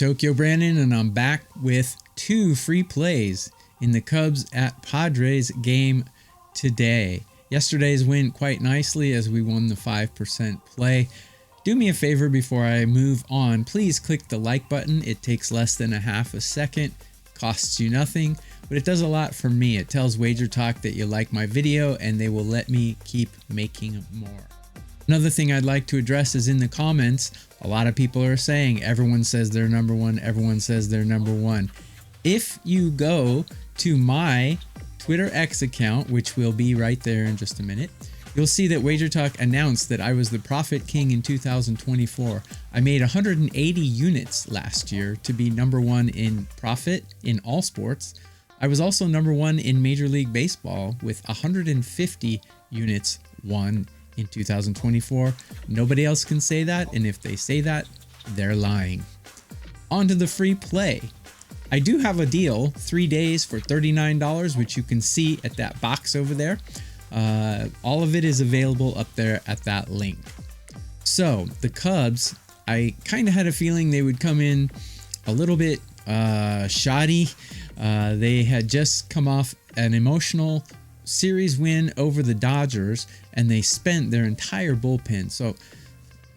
Tokyo Brandon, and I'm back with 2 free plays in the Cubs at Padres game today. Yesterday's went quite nicely as we won the 5% play. Do me a favor before I move on, please click the like button. It takes less than a half a second, costs you nothing, but it does a lot for me. It tells Wager Talk that you like my video and they will let me keep making more. Another thing I'd like to address is in the comments, a lot of people are saying everyone says they're number one, everyone says they're number one. If you go to my Twitter X account, which will be right there in just a minute, you'll see that Wager Talk announced that I was the Profit King in 2024. I made 180 units last year to be number one in profit in all sports. I was also number one in Major League Baseball with 150 units won in 2024. Nobody else can say that, and if they say that, they're lying. On to the free play. I do have a deal, 3 days for $39, which you can see at that box over there. All of it is available up there at that link. So the Cubs, I kind of had a feeling they would come in a little bit shoddy. They had just come off an emotional series win over the Dodgers, and they spent their entire bullpen. So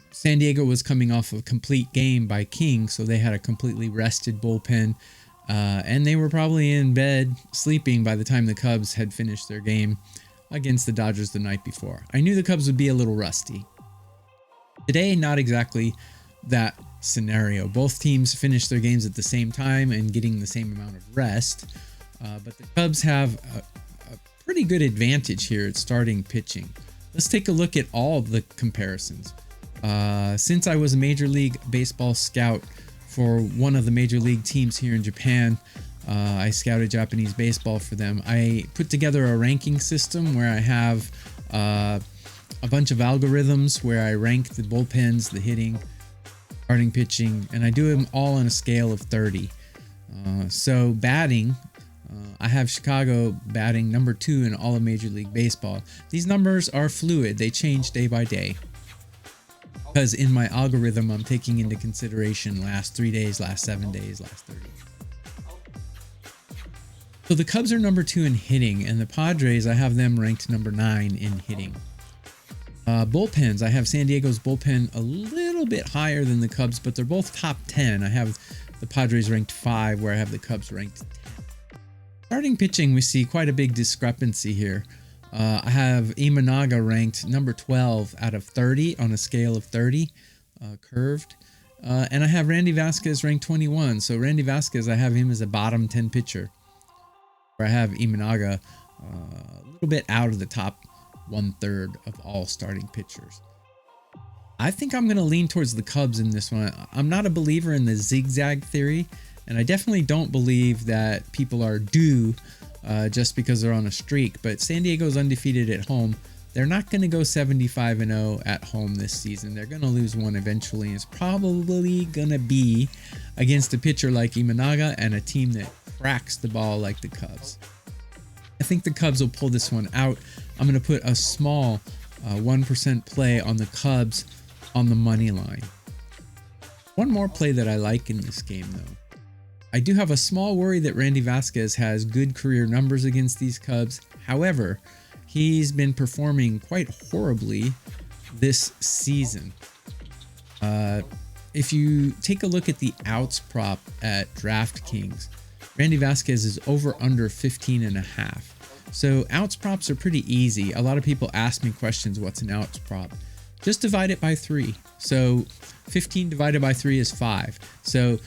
San Diego was coming off a complete game by King, so they had a completely rested bullpen, and they were probably in bed sleeping by the time the Cubs had finished their game against the Dodgers the night before. I knew the Cubs would be a little rusty. Today, not exactly that scenario. Both teams finished their games at the same time and getting the same amount of rest, but the Cubs have a pretty good advantage here at starting pitching. Let's take a look at all the comparisons. Since I was a Major League Baseball scout for one of the major league teams here in Japan, I scouted Japanese baseball for them. I put together a ranking system where I have a bunch of algorithms where I rank the bullpens, the hitting, starting pitching, and I do them all on a scale of 30. So batting, I have Chicago batting number 2 in all of Major League Baseball. These numbers are fluid. They change day by day, because in my algorithm, I'm taking into consideration last 3 days, last 7 days, last 30. So the Cubs are number 2 in hitting, and the Padres, I have them ranked number 9 in hitting. Bullpens, I have San Diego's bullpen a little bit higher than the Cubs, but they're both top 10. I have the Padres ranked 5, where I have the Cubs ranked 10. Starting pitching, we see quite a big discrepancy here. I have Imanaga ranked number 12 out of 30 on a scale of 30, curved. And I have Randy Vasquez ranked 21. So Randy Vasquez, I have him as a bottom 10 pitcher, where I have Imanaga a little bit out of the top 1/3 of all starting pitchers. I think I'm going to lean towards the Cubs in this one. I'm not a believer in the zigzag theory, and I definitely don't believe that people are due just because they're on a streak. But San Diego's undefeated at home. They're not going to go 75-0 at home this season. They're going to lose one eventually. It's probably going to be against a pitcher like Imanaga and a team that cracks the ball like the Cubs. I think the Cubs will pull this one out. I'm going to put a small 1% play on the Cubs on the money line. One more play that I like in this game, though. I do have a small worry that Randy Vasquez has good career numbers against these Cubs. However, he's been performing quite horribly this season. If you take a look at the outs prop at DraftKings, Randy Vasquez is over under 15.5. So outs props are pretty easy. A lot of people ask me questions, what's an outs prop? Just divide it by 3. So 15 divided by 3 is 5. So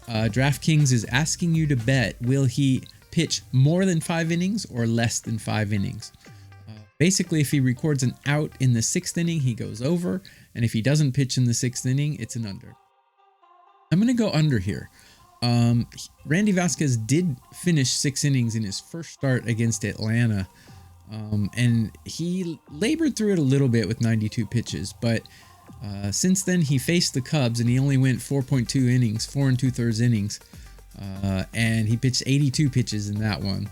DraftKings is asking you to bet, will he pitch more than 5 innings or less than 5 innings? Basically, if he records an out in the 6th inning, he goes over. And if he doesn't pitch in the 6th inning, it's an under. I'm going to go under here. Randy Vasquez did finish 6 innings in his first start against Atlanta. And he labored through it a little bit with 92 pitches. But since then, he faced the Cubs and he only went 4.2 innings, 4 2/3 innings. And he pitched 82 pitches in that one.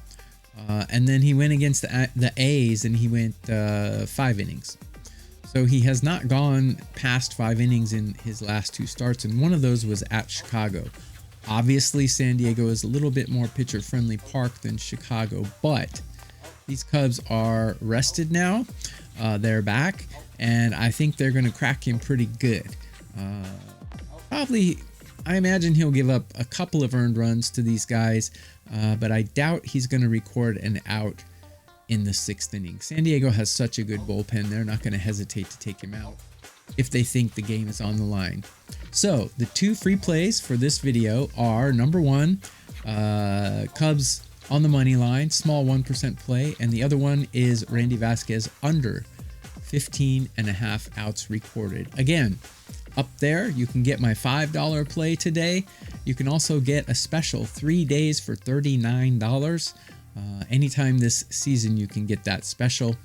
And then he went against the A's and he went 5 innings. So he has not gone past 5 innings in his last 2 starts, and one of those was at Chicago. Obviously, San Diego is a little bit more pitcher-friendly park than Chicago, but these Cubs are rested now. They're back, and I think they're going to crack him pretty good. Probably, I imagine he'll give up a couple of earned runs to these guys, but I doubt he's going to record an out in the 6th inning. San Diego has such a good bullpen, they're not going to hesitate to take him out if they think the game is on the line. So the 2 free plays for this video are, number 1, Cubs on the money line, small 1% play, and the other one is Randy Vasquez under 15.5 outs recorded. Again, up there you can get my $5 play today. You can also get a special 3 days for $39. Anytime this season you can get that special.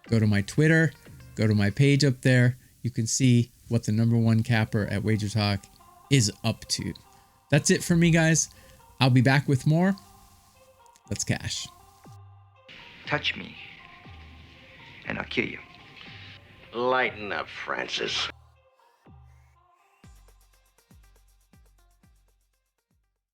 Go to my Twitter, go to my page up there. You can see what the number 1 capper at Wager Talk is up to. That's it for me, guys. I'll be back with more. Let's cash. Touch me, and I'll kill you. Lighten up, Francis.